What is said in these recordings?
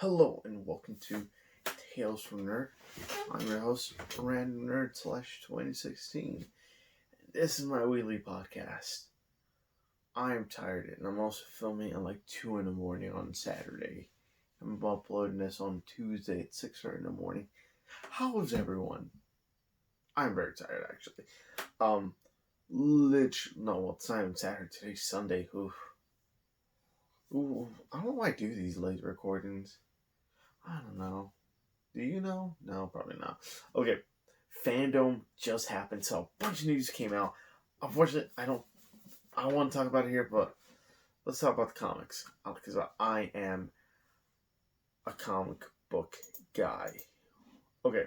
Hello and welcome to Tales from Nerd. I'm your host, Random Nerd slash 2016. This is my weekly podcast. I am tired and I'm also filming at like 2 in the morning on Saturday. I'm uploading this on Tuesday at 6:30 in the morning. How is everyone? I'm very tired actually. It's not even Saturday, today's Sunday. I don't know why I do these late recordings. I don't know. Do you know? No, probably not. Okay, Fandom just happened, so a bunch of news came out. Unfortunately, I want to talk about it here, but let's talk about the comics because I am a comic book guy. Okay,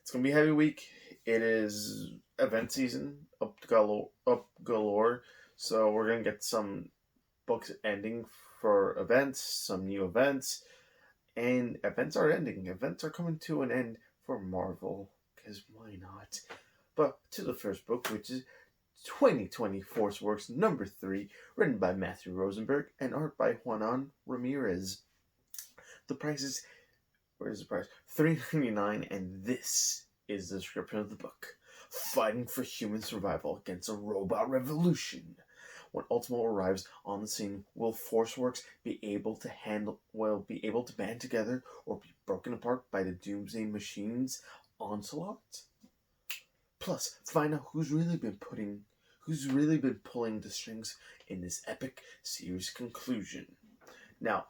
it's gonna be a heavy week. It is event season up galore. So we're gonna get some books ending for events, some new events. And events are ending. Events are coming to an end for Marvel, because why not? But to the first book, which is 2020 Force Works number 3, written by Matthew Rosenberg and art by Juanan Ramirez. The price is, where is the price? $3.99, and this is the description of the book. Fighting for human survival against a robot revolution. When Ultimo arrives on the scene, will Forceworks be able to band together or be broken apart by the Doomsday Machine's onslaught? Plus, find out who's really been pulling the strings in this epic series conclusion. Now,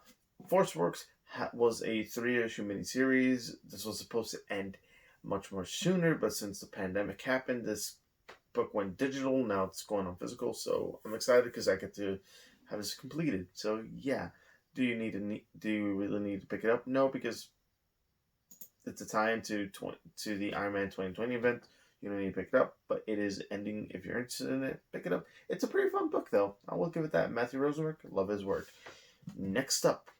Forceworks was a 3-issue miniseries. This was supposed to end much more sooner, but since the pandemic happened, this book went digital. Now it's going on physical, so I'm excited because I get to have this completed. So yeah, do you really need to pick it up? No, because it's a tie-in to the Iron Man 2020 event. You don't need to pick it up, but it is ending. If you're interested in it, pick it up. It's a pretty fun book, though. I will give it that. Matthew Rosenberg, love his work. Next up,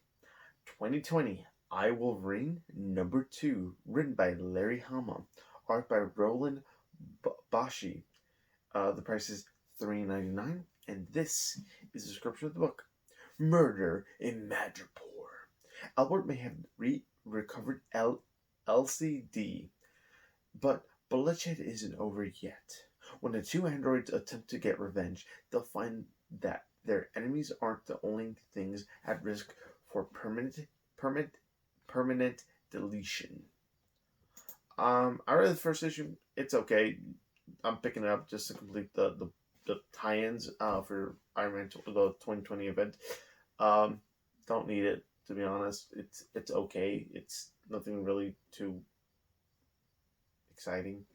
2020 I Wolverine number 2, written by Larry Hama, art by Roland Bashi. The price is $3.99, and this is the description of the book. Murder in Madripoor. Albert may have recovered LCD, but bloodshed isn't over yet. When the two androids attempt to get revenge, they'll find that their enemies aren't the only things at risk for permanent deletion. I read the first issue. It's okay. I'm picking it up just to complete the tie-ins for Iron Man the 2020 event. Don't need it, to be honest. It's okay. It's nothing really too exciting.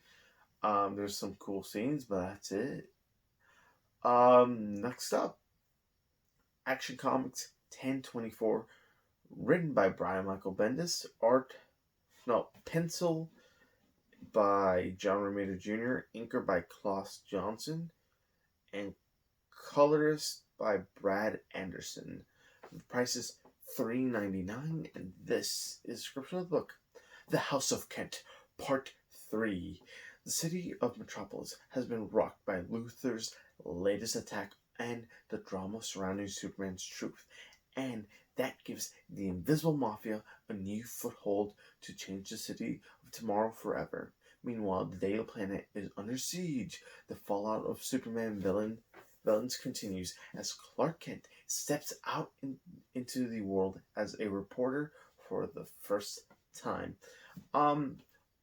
There's some cool scenes, but that's it. Next up, Action Comics 1024, written by Brian Michael Bendis, pencil by John Romita Jr., inker by Klaus Johnson, and colorist by Brad Anderson. The price is $3.99, and this is the description of the book. The House of Kent, Part 3. The city of Metropolis has been rocked by Luthor's latest attack and the drama surrounding Superman's truth, and that gives the Invisible Mafia a new foothold to change the city of tomorrow forever. Meanwhile, the Daily Planet is under siege. The fallout of Superman villains continues as Clark Kent steps out into the world as a reporter for the first time.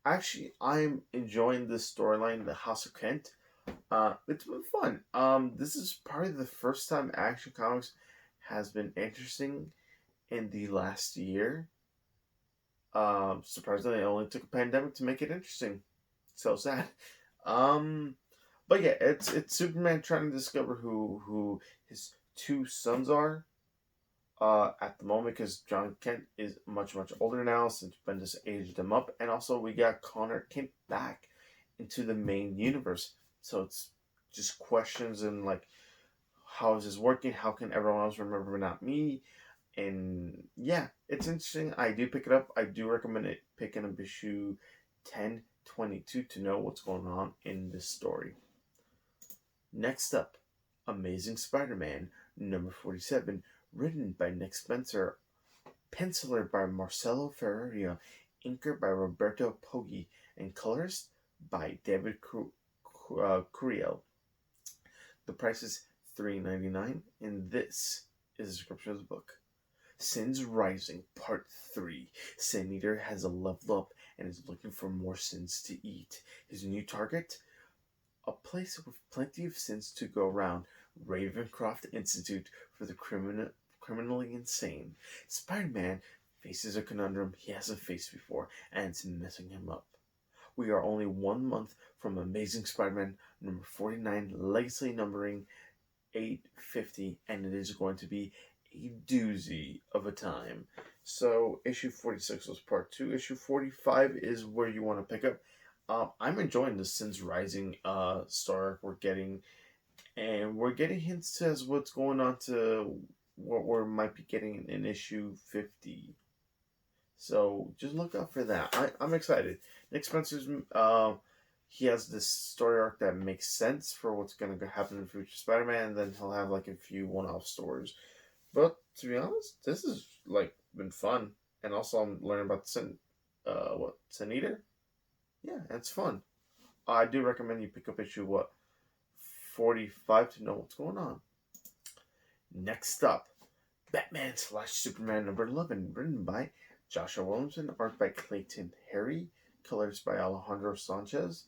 Actually, I'm enjoying this storyline, The House of Kent. It's been fun. This is probably the first time Action Comics has been interesting in the last year. Surprisingly, it only took a pandemic to make it interesting. So sad. But yeah, it's Superman trying to discover who his two sons are. At the moment, because John Kent is much older now since Bendis aged him up, and also we got Connor Kent back into the main universe. So it's just questions and like, how is this working? How can everyone else remember but not me? And yeah, it's interesting. I do pick it up. I do recommend it picking up issue 1022 to know what's going on in this story. Next up, Amazing Spider-Man number 47, written by Nick Spencer, Penciler by Marcelo Ferreira, inker by Roberto Poggi, and colorist by David Curiel. The price is $3.99, and this is a description of the book. Sins Rising, Part 3. Sin Eater has a level up and is looking for more sins to eat. His new target? A place with plenty of sins to go around. Ravencroft Institute for the criminally insane. Spider-Man faces a conundrum he hasn't faced before, and it's messing him up. We are only 1 month from Amazing Spider-Man number 49, legacy numbering 850, and it is going to be a doozy of a time. So issue 46 was part 2. Issue 45 is where you want to pick up. I'm enjoying the Sins Rising story we're getting, and we're getting hints as what's going on to what we might be getting in issue 50. So just look out for that. I'm excited. Nick Spencer's he has this story arc that makes sense for what's going to happen in future Spider-Man, and then he'll have like a few one-off stories. But to be honest, this has like been fun, and also I'm learning about Sin Eater. Yeah, it's fun. I do recommend you pick up issue 45 to know what's going on. Next up, Batman / Superman number 11, written by Joshua Williamson, art by Clayton Harry, colors by Alejandro Sanchez.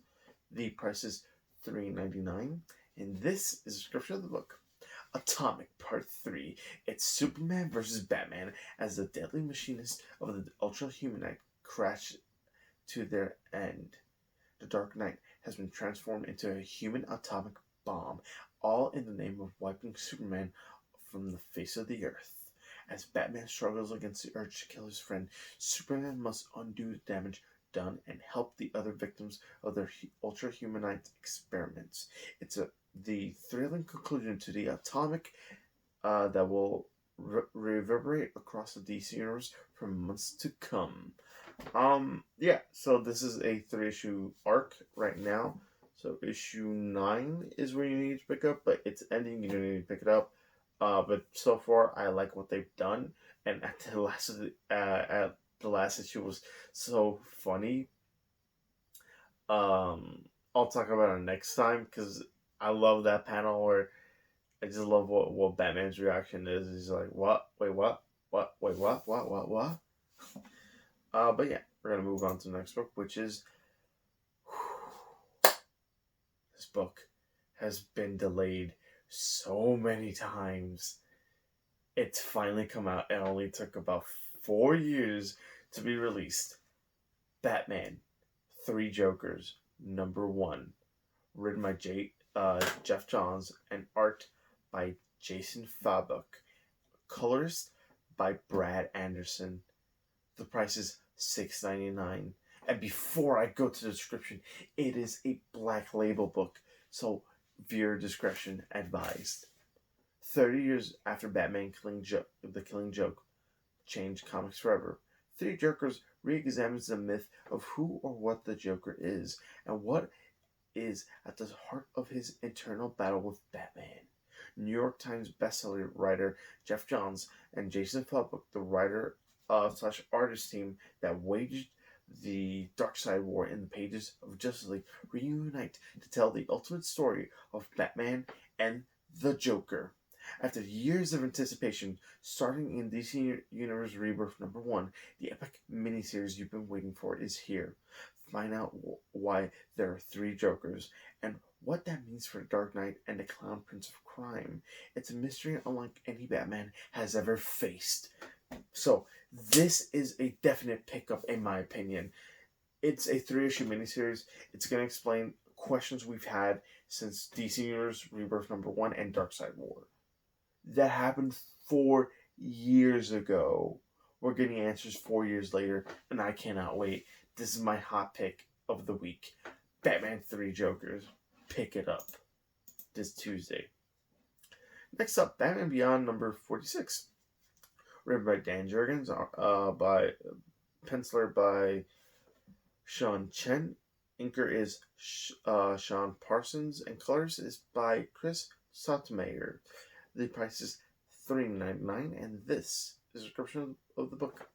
The price is $3.99, and this is a description of the book. Atomic Part 3. It's Superman versus Batman as the deadly machinists of the Ultra Humanite crash to their end. The Dark Knight has been transformed into a human atomic bomb, all in the name of wiping Superman from the face of the earth. As Batman struggles against the urge to kill his friend, Superman must undo the damage done and help the other victims of their Ultra Humanite experiments. It's the thrilling conclusion to the atomic that will reverberate across the DC universe for months to come. Yeah, so this is a 3-issue arc right now. So issue 9 is where you need to pick up, but it's ending, you don't need to pick it up. But so far, I like what they've done, and at the last issue was so funny. I'll talk about it next time because I love that panel where I just love what Batman's reaction is. He's like, "What? Wait, what? What? Wait, what? What?" But yeah, we're gonna move on to the next book, which is this book has been delayed so many times. It's finally come out. It only took about 4 years to be released. Batman, 3 Jokers, number 1, written by Jeff Johns and art by Jason Fabok, colorist by Brad Anderson. The price is $6.99. And before I go to the description, it is a Black Label book, so viewer discretion advised. 30 years after Batman the Killing Joke changed comics forever, 3 Jokers re-examines the myth of who or what the Joker is and what is at the heart of his internal battle with Batman. New York Times bestseller writer Jeff Johns and Jason Fabok, the writer / artist team that waged the Darkseid War in the pages of Justice League, reunite to tell the ultimate story of Batman and the Joker. After years of anticipation, starting in DC Universe Rebirth number 1, the epic miniseries you've been waiting for is here. Find out why there are 3 Jokers and what that means for Dark Knight and the Clown Prince of Crime. It's a mystery unlike any Batman has ever faced. So, this is a definite pickup in my opinion. It's a 3-issue miniseries. It's going to explain questions we've had since DC Universe Rebirth number 1 and Darkseid War. That happened 4 years ago. We're getting answers 4 years later, and I cannot wait. This is my hot pick of the week. Batman 3 Jokers. Pick it up this Tuesday. Next up, Batman Beyond number 46. Written by Dan Jurgens, by penciler by Sean Chen. Inker is Sean Parsons, and colors is by Chris Sotomayor. The price is $3.99, and this description of the book.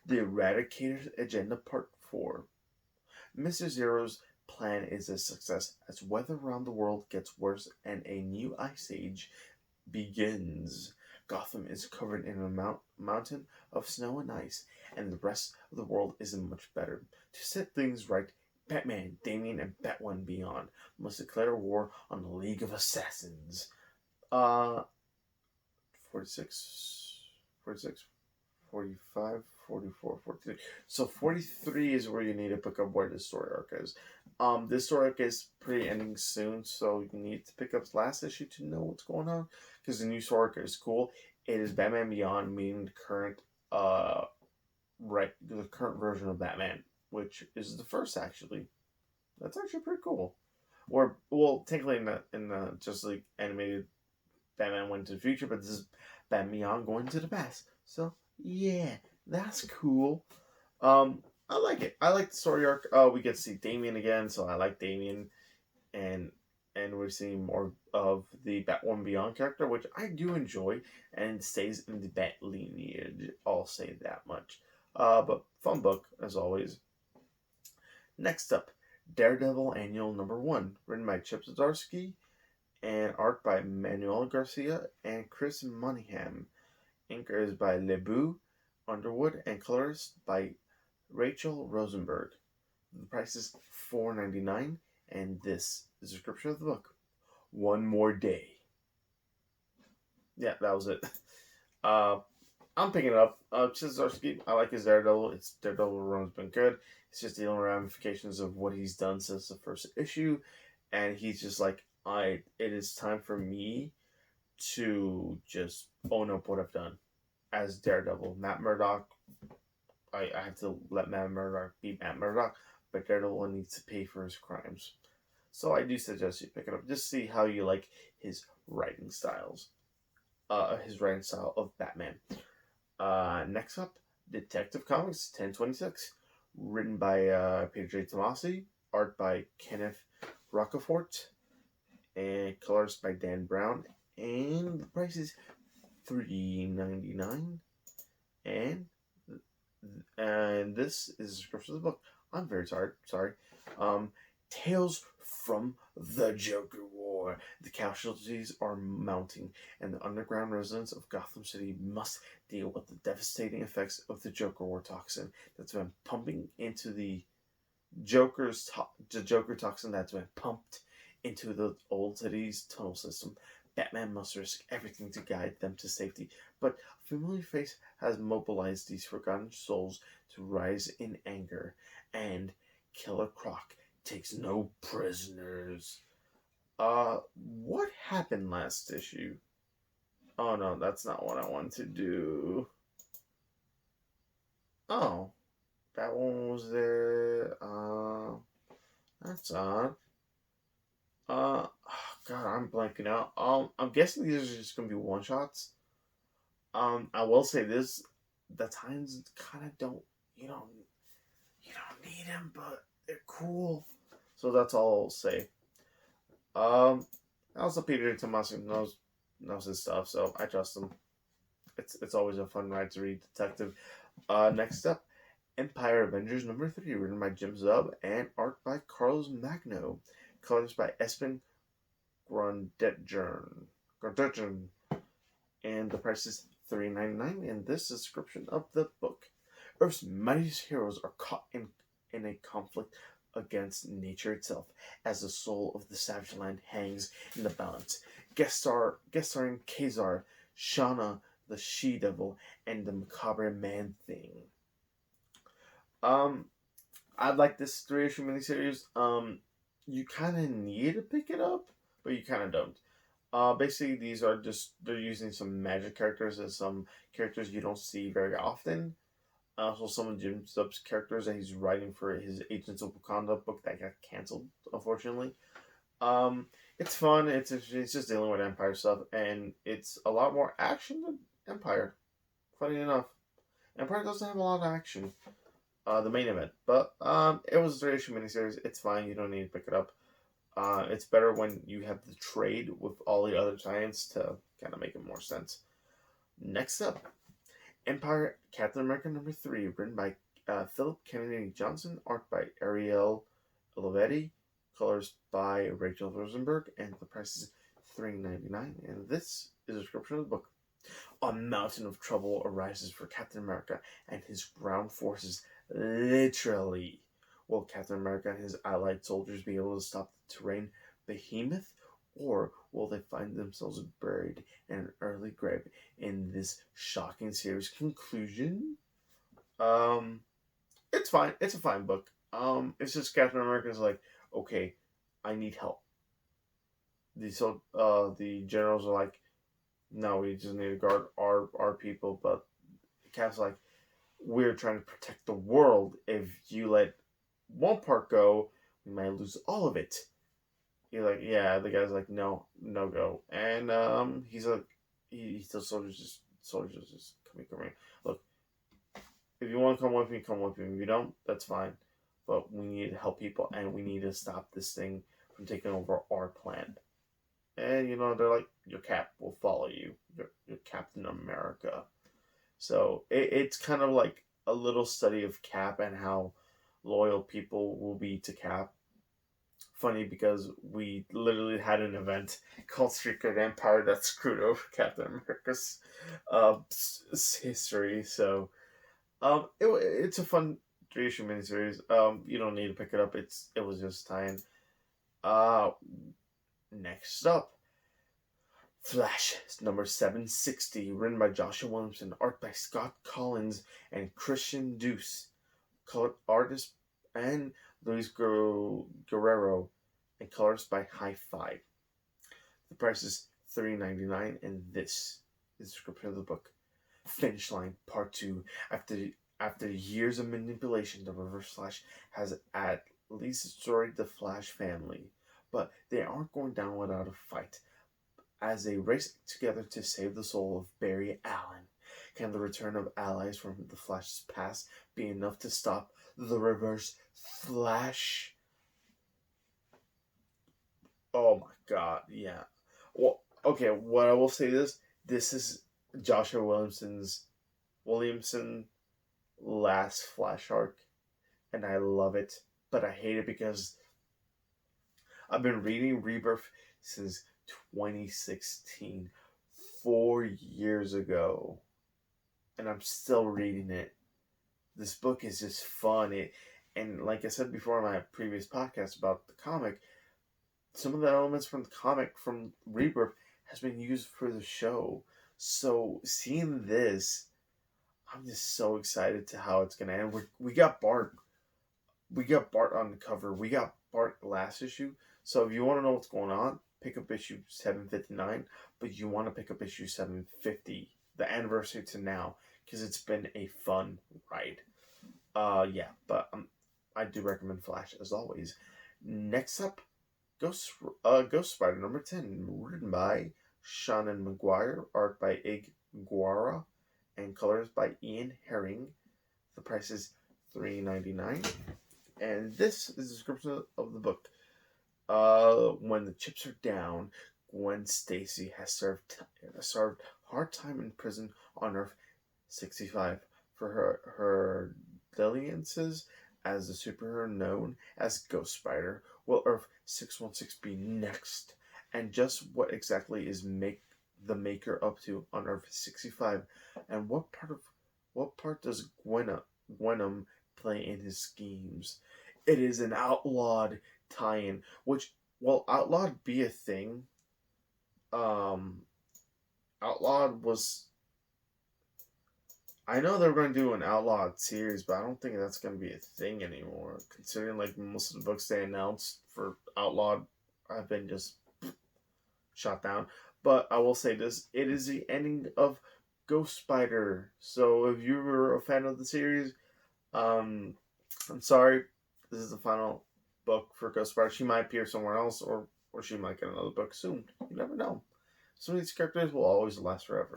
The Eradicator's Agenda Part 4. Mr. Zero's plan is a success as weather around the world gets worse and a new ice age begins. Gotham is covered in a mountain of snow and ice, and the rest of the world isn't much better. To set things right, Batman, Damian, and Batman Beyond must declare war on the League of Assassins. 46, 46, 45, 44, 43. So 43 is where you need to pick up where this story arc is. This story arc is pretty ending soon, so you need to pick up the last issue to know what's going on. Because the new story arc is cool. It is Batman Beyond meeting the current the current version of Batman, which is the first actually. That's actually pretty cool. Or well, technically in the just like animated Batman went to the future, but this is Batman Beyond going to the past. So yeah, that's cool. I like it. I like the story arc. We get to see Damian again, so I like Damian, and we're seeing more of the Batwoman Beyond character, which I do enjoy, and stays in the Bat lineage. I'll say that much. But fun book as always. Next up, Daredevil Annual #1, written by Chip Zdarsky, and art by Manuel Garcia and Chris Monaghan. Inker is by Lebu Underwood and colorist by Rachel Rosenberg. The price is $4.99, and this is the description of the book. One more day. Yeah, that was it. I'm picking it up. Zdarsky, I like his Daredevil. Its Daredevil run's been good. It's just dealing with ramifications of what he's done since the first issue, and he's just like, it is time for me to just own up what I've done as Daredevil. Matt Murdock, I have to let Matt Murdock be Matt Murdock, but Daredevil needs to pay for his crimes. So I do suggest you pick it up. Just see how you like his writing styles. His writing style of Batman. Next up, Detective Comics 1026. Written by Peter J. Tomasi. Art by Kenneth Rockefort. And colors by Dan Brown. And the price is $3.99. And this is the description of the book. I'm very sorry. Tales from the Joker War. The casualties are mounting, and the underground residents of Gotham City must deal with the devastating effects of the Joker War toxin that's been pumping into the Joker toxin that's been pumped into the old city's tunnel system. Batman must risk everything to guide them to safety, but a familiar face has mobilized these forgotten souls to rise in anger, and Killer Croc takes no prisoners. What happened last issue? Oh no, that's not what I wanted to do. Oh, that one was there. That's odd. Oh God, I'm blanking out. I'm guessing these are just gonna be one shots. I will say this: the times kind of don't, you don't need them, but they're cool. So that's all I'll say. Also Peter Tomasi knows his stuff, so I trust him. It's always a fun ride to read Detective. Next up, Empire Avengers #3, written by Jim Zub and art by Carlos Magno. Colors by Espen Grondetjern. And the price is $3.99, and this is a description of the book. Earth's mightiest heroes are caught in a conflict against nature itself, as the soul of the savage land hangs in the balance. Guest starring Kazar, Shauna, the She-Devil, and the Macabre Man-Thing. I like this 3-issue miniseries. You kind of need to pick it up, but you kind of don't. Basically, these are they're using some magic characters as some characters you don't see very often. Also, some of Jim Zub's characters that he's writing for his Agents of Wakanda book that got canceled, unfortunately. It's fun. It's just dealing with Empire stuff, and it's a lot more action than Empire. Funny enough, Empire doesn't have a lot of action. The main event, but it was a 3-issue miniseries. It's fine. You don't need to pick it up. It's better when you have the trade with all the other giants to kind of make it more sense. Next up, Empire Captain America #3, written by Philip Kennedy Johnson, art by Ariel Olivetti, colors by Rachel Rosenberg, and the price is $3.99. And this is a description of the book. A mountain of trouble arises for Captain America and his ground forces, literally. Will Captain America and his allied soldiers be able to stop the terrain behemoth, or will they find themselves buried in an early grave in this shocking series conclusion? Um, it's fine. It's a fine book. It's just Captain America's like, okay, I need help. The generals are like, no, we just need to guard our people. But Cap's like, we're trying to protect the world. If you let one part go, we might lose all of it. You're like, yeah. The guy's like, no, no go. And he's like, he tells soldiers just come here. Look, if you want to come with me, come with me. If you don't, that's fine. But we need to help people, and we need to stop this thing from taking over our planet. And they're like, your Cap will follow you. Your Captain America. So it's kind of like a little study of Cap and how loyal people will be to Cap. Funny because we literally had an event called Secret Empire that screwed over Captain America's history. So it's a fun 3-issue miniseries. You don't need to pick it up. It was just time. Next up, Flash number 760, written by Joshua Williamson, art by Scott Collins and Christian Deuce, color artist and Luis Guerrero, and colors by High Five. The price is $3.99, and this is the description of the book. Finish Line Part 2. After years of manipulation, the Reverse Flash has at least destroyed the Flash family, but they aren't going down without a fight. As they race together to save the soul of Barry Allen, can the return of allies from the Flash's past be enough to stop the Reverse Flash? Oh my god, yeah. Well, okay, what I will say is, this is Joshua Williamson last Flash arc, and I love it, but I hate it because I've been reading Rebirth since 2016, 4 years ago, and I'm still reading it. This book is just fun. And like I said before in my previous podcast about the comic, some of the elements from the comic from Rebirth has been used for the show. So seeing this, I'm just so excited to how it's gonna end. We got Bart. We got Bart on the cover. We got Bart last issue. So if you want to know what's going on, pick up issue 759. But you want to pick up issue 750, the anniversary to now, because it's been a fun ride. Yeah, but I do recommend Flash as always. Next up, Ghost Spider number 10, written by Shannon McGuire, art by Ig Guara, and colors by Ian Herring. The price is $3.99, and this is the description of the book. When the chips are down, Gwen Stacy has served hard time in prison on Earth 65 for her dalliances as the superhero known as Ghost Spider. Will Earth 616 be next? And just what exactly is the Maker up to on Earth 65? And what part does Gwenom play in his schemes? It is an outlawed tie-in, which, well, outlawed be a thing. Outlawed was, I know they're going to do an outlawed series, but I don't think that's going to be a thing anymore, considering like most of the books they announced for outlawed have been just shot down. But I will say this, it is the ending of Ghost Spider. So if you were a fan of the series, I'm sorry, this is the final book for Ghost Spider. She might appear somewhere else, or she might get another book soon. You never know. Some of these characters will always last forever.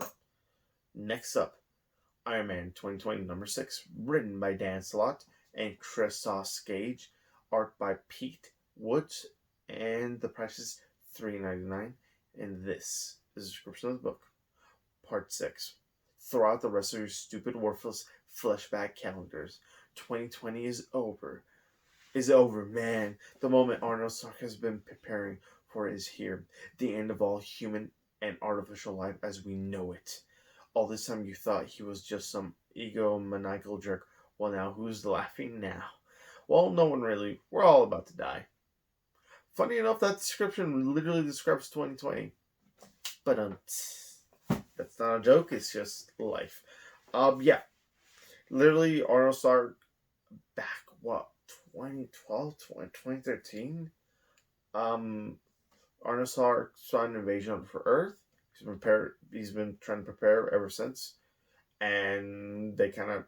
Next up, Iron Man 2020 number 6, written by Dan Slott and Christos Gage, art by Pete Woods, and the price is $3.99. And this is the description of the book. Part 6. Throw out the rest of your stupid, worthless fleshback calendars. 2020 is over. Is over, man. The moment Arnold Stark has been preparing for is here. The end of all human and artificial life as we know it. All this time you thought he was just some egomaniacal jerk. Well, now who's laughing now? Well, no one really. We're all about to die. Funny enough, that description literally describes 2020. But that's not a joke. It's just life. Yeah, literally Arnold Stark back what 2012, 2013. Arnold Stark saw an invasion of Earth. He's been trying to prepare ever since, and they kind of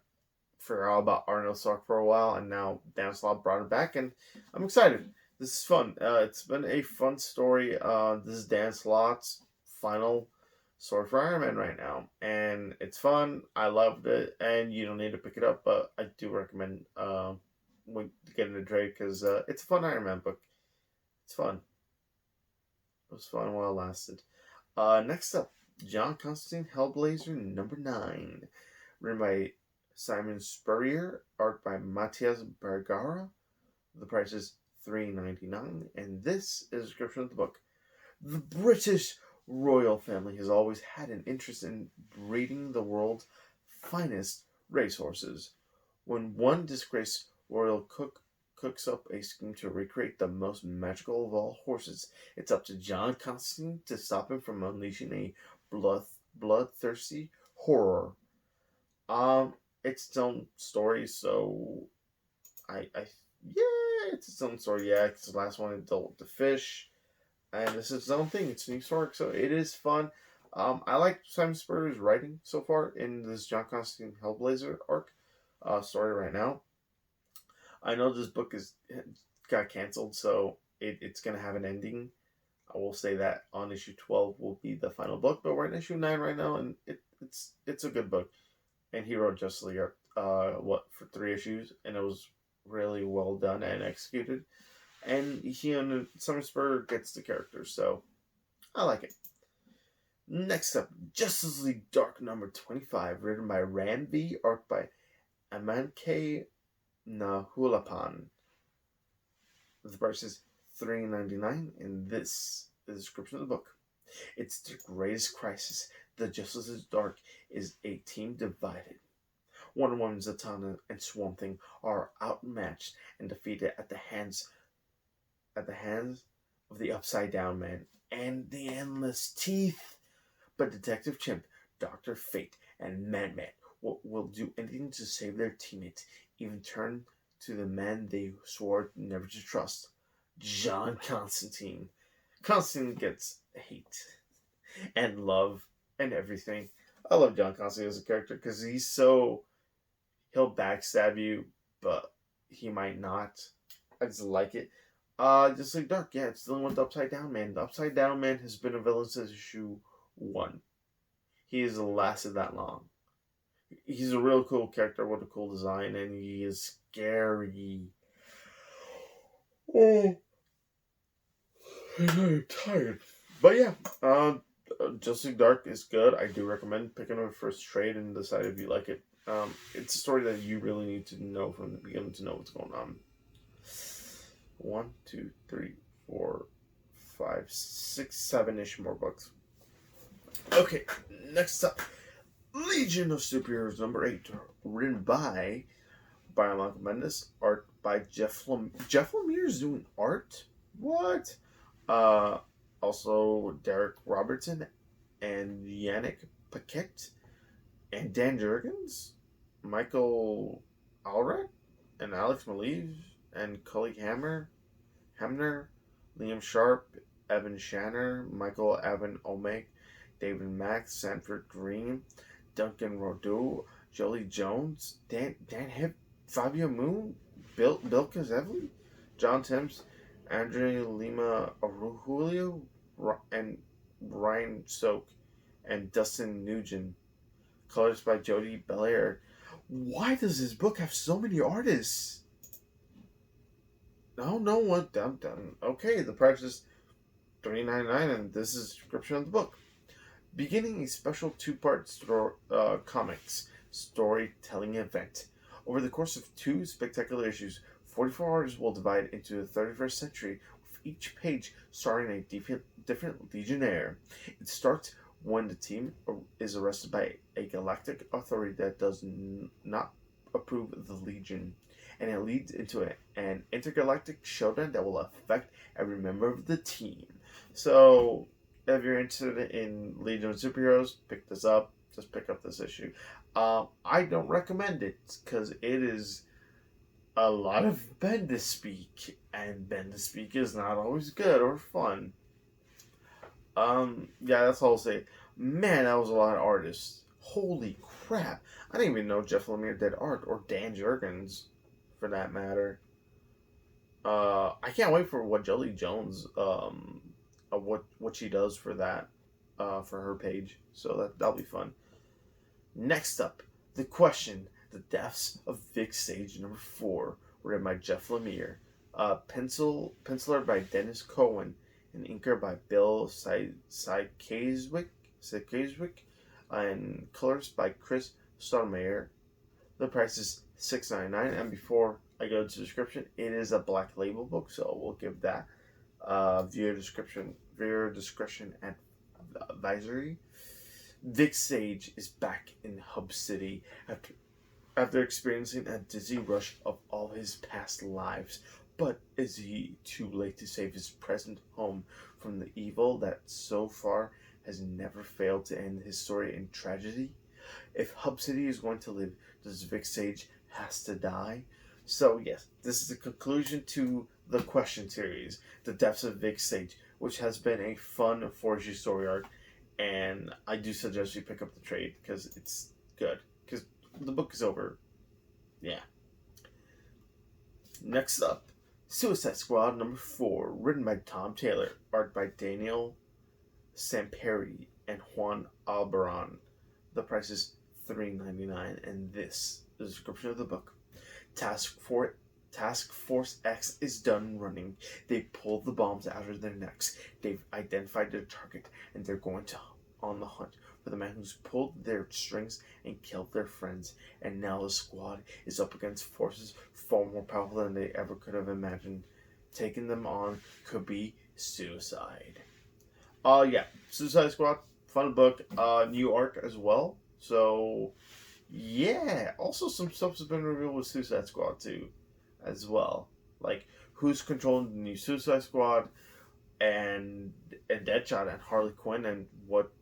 forgot about Arnold Stark for a while, and now Dan Slott brought it back, and I'm excited. This is fun. It's been a fun story. This is Dan Slott's final story for Iron Man right now, and it's fun. I loved it, and you don't need to pick it up, but I do recommend getting a trade because it's a fun Iron Man book. It's fun. It was fun while it lasted. Next up, John Constantine Hellblazer #9, written by Simon Spurrier, art by Matias Bergara. The price is $3.99, and this is a description of the book. The British royal family has always had an interest in breeding the world's finest racehorses. When one disgraced royal cook cooks up a scheme to recreate the most magical of all horses, it's up to John Constantine to stop him from unleashing a bloodthirsty horror. It's its own story, so yeah, it's its own story. Yeah, it's the last one it dealt with the fish, and this is its own thing. It's New York, so it is fun. I like Simon Spurrier's writing so far in this John Constantine Hellblazer arc story right now. I know this book got canceled, so it's gonna have an ending. I will say that on issue 12 will be the final book, but we're in issue 9 right now, and it's a good book. And he wrote Justice League for 3 issues, and it was really well done and executed. And he and Simon Spurrier gets the characters, so I like it. Next up, Justice League Dark #25, written by Ran V, art by Amanke Nahulapan. The price is $3.99, and this is the description of the book. It's the greatest crisis. The Justice League Dark is a team divided. Wonder Woman, Zatanna, and Swamp Thing are outmatched and defeated at the hands of the Upside Down Man and the Endless Teeth. But Detective Chimp, Dr. Fate, and Madman will do anything to save their teammates, even turn to the man they swore never to trust, John Constantine. Constantine gets hate and love and everything. I love John Constantine as a character because he'll backstab you, but he might not. I just like it. Just like Dark, yeah, it's dealing with the Upside Down Man. The Upside Down Man has been a villain since issue 1. He has lasted that long. He's a real cool character with a cool design, and he is scary. Oh, I'm tired. But yeah, Justice League Dark is good. I do recommend picking up a first trade and decide if you like it. It's a story that you really need to know from the beginning to know what's going on. 1, 2, 3, 4, 5, 6, 7-ish more books. Okay, next up, Legion of Superheroes #8, written by Brian Michael Bendis, art by Jeff Lemire. Jeff Lemire's doing art? What? Also Derek Robertson and Yannick Paquette and Dan Jurgens, Michael Allred and Alex Maleev and Cully Hamner, Liam Sharp, Evan Shanner, Michael Evan Omeg, David Mack, Sanford Green, Duncan Rodeau, Jolie Jones, Dan Hip, Fabio Moon, Bill Kazevli, John Timms, Andre Lima Arujulio, and Ryan Soak, and Dustin Nugent. Colors by Jody Belair. Why does this book have so many artists? No one. Okay, the price is $3.99, and this is a description of the book. beginning a special two-part comics storytelling event. Over the course of two spectacular issues, 44 artists will divide into the 31st century, with each page starring a different Legionnaire. It starts when the team is arrested by a galactic authority that does not approve of the Legion, and it leads into an intergalactic showdown that will affect every member of the team. So, if you're interested in Legion of Superheroes, pick this up. Just pick up this issue. I don't recommend it because it is a lot of Bendispeak, and Bendispeak is not always good or fun. Yeah, that's all I'll say. Man, that was a lot of artists. Holy crap! I didn't even know Jeff Lemire did art, or Dan Jurgens, for that matter. I can't wait for what Jolie Jones, what she does for that, for her page. So that'll be fun. Next up, The Question: The Deaths of Vic Sage #4, written by Jeff Lemire, penciler by Dennis Cohen, and inker by Bill Sikazwick, and colors by Chris Stoudemire. The price is $6.99, and before I go to the description, it is a Black Label book, so we'll give that viewer discretion advisory. Vic Sage is back in Hub City after experiencing a dizzy rush of all his past lives. But is he too late to save his present home from the evil that so far has never failed to end his story in tragedy? If Hub City is going to live, does Vic Sage has to die? So yes, this is the conclusion to the Question series, The Deaths of Vic Sage, which has been a fun 4-issue story arc, and I do suggest you pick up the trade because it's good. Because the book is over. Yeah. Next up, Suicide Squad #4, written by Tom Taylor, art by Daniel Samperi and Juan Albaran. The price is $3.99, and this is the description of the book. Task Force X is done running. They pulled the bombs out of their necks. They've identified their target, and they're going on the hunt for the man who's pulled their strings and killed their friends. And now the squad is up against forces far more powerful than they ever could have imagined. Taking them on could be suicide. Yeah, Suicide Squad, fun book, new arc as well. So, yeah. Also, some stuff has been revealed with Suicide Squad too, as well. Like who's controlling the new Suicide Squad, and Deadshot and Harley Quinn, and what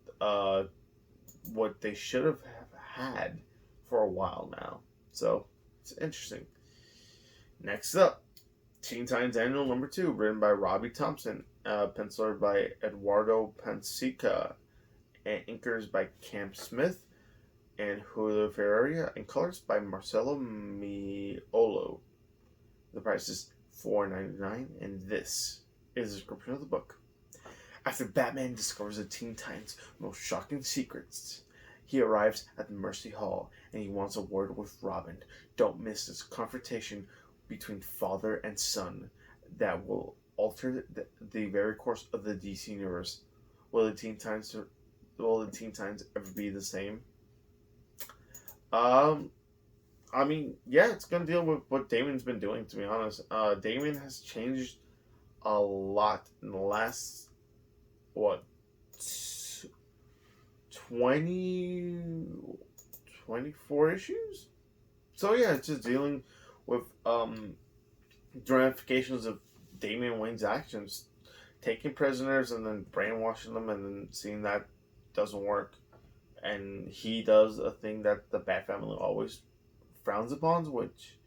they should have had for a while now. So it's interesting. Next up, Teen Titans Annual #2, written by Robbie Thompson, penciler by Eduardo Pansica, and inkers by Cam Smith and Julio Ferreira, and colors by Marcelo Miolo. The price is $4.99, and this is the description of the book. After Batman discovers the Teen Titans' most shocking secrets, he arrives at the Mercy Hall and he wants a word with Robin. Don't miss this confrontation between father and son that will alter the very course of the DC universe. Will the Teen Titans ever be the same? I mean, yeah, it's gonna deal with what Damon's been doing. To be honest, Damon has changed a lot in the last 24 issues. So yeah, it's just dealing with the ramifications of Damian Wayne's actions, taking prisoners and then brainwashing them, and then seeing that doesn't work, and he does a thing that the Bat Family always frowns upon, which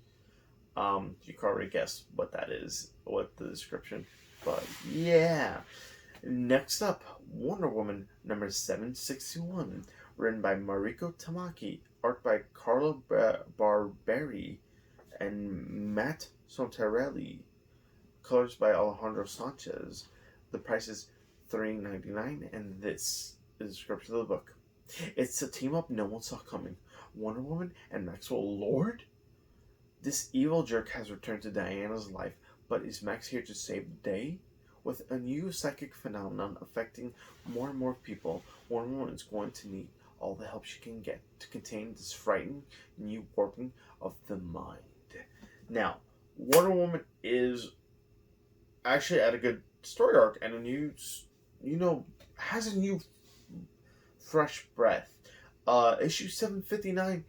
you can already guess what that is, what the description. But yeah. Next up, Wonder Woman #761, written by Mariko Tamaki, art by Carlo Barberi and Matt Sontarelli, colors by Alejandro Sanchez. The price is $3.99, and this is the description of the book. It's a team up no one saw coming. Wonder Woman and Maxwell Lord? This evil jerk has returned to Diana's life, but is Max here to save the day? With a new psychic phenomenon affecting more and more people, Wonder Woman is going to need all the help she can get to contain this frightening new warping of the mind. Now, Wonder Woman is actually at a good story arc and a new, has a new fresh breath. Issue 759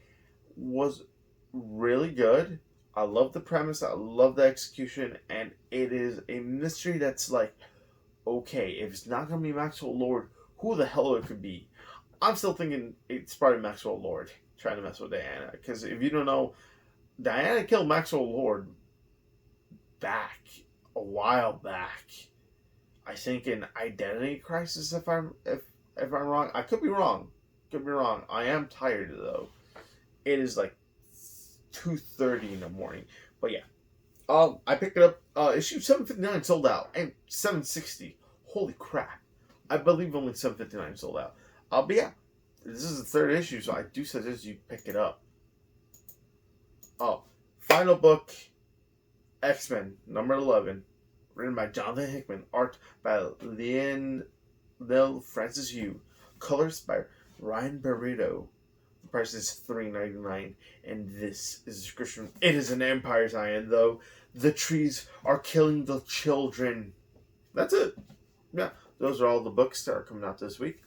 was really good. I love the premise, I love the execution, and it is a mystery that's like, okay, if it's not going to be Maxwell Lord, who the hell it could be? I'm still thinking it's probably Maxwell Lord trying to mess with Diana. Because if you don't know, Diana killed Maxwell Lord back, a while back. I think in Identity Crisis, if I'm wrong. I could be wrong. Could be wrong. I am tired though. It is like 2:30 in the morning. But yeah. I picked it up. Issue 759 sold out. And 760. Holy crap. I believe only 759 sold out. But yeah. This is the third issue, so I do suggest you pick it up. Oh. Final book. X-Men, number 11. Written by Jonathan Hickman. Art by Lil Francis Yu. Colors by Ryan Barreto. The price is $3.99, and this is a description. It is an Empire tie-in, though. The trees are killing the children. That's it. Yeah, those are all the books that are coming out this week.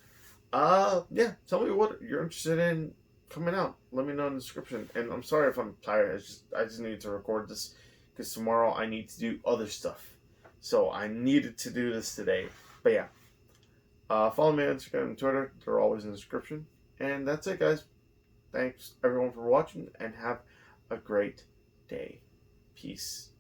Yeah, tell me what you're interested in coming out. Let me know in the description. And I'm sorry if I'm tired. I just need to record this because tomorrow I need to do other stuff. So I needed to do this today. But yeah. Follow me on Instagram and Twitter. They're always in the description. And that's it, guys. Thanks, everyone, for watching, and have a great day. Peace.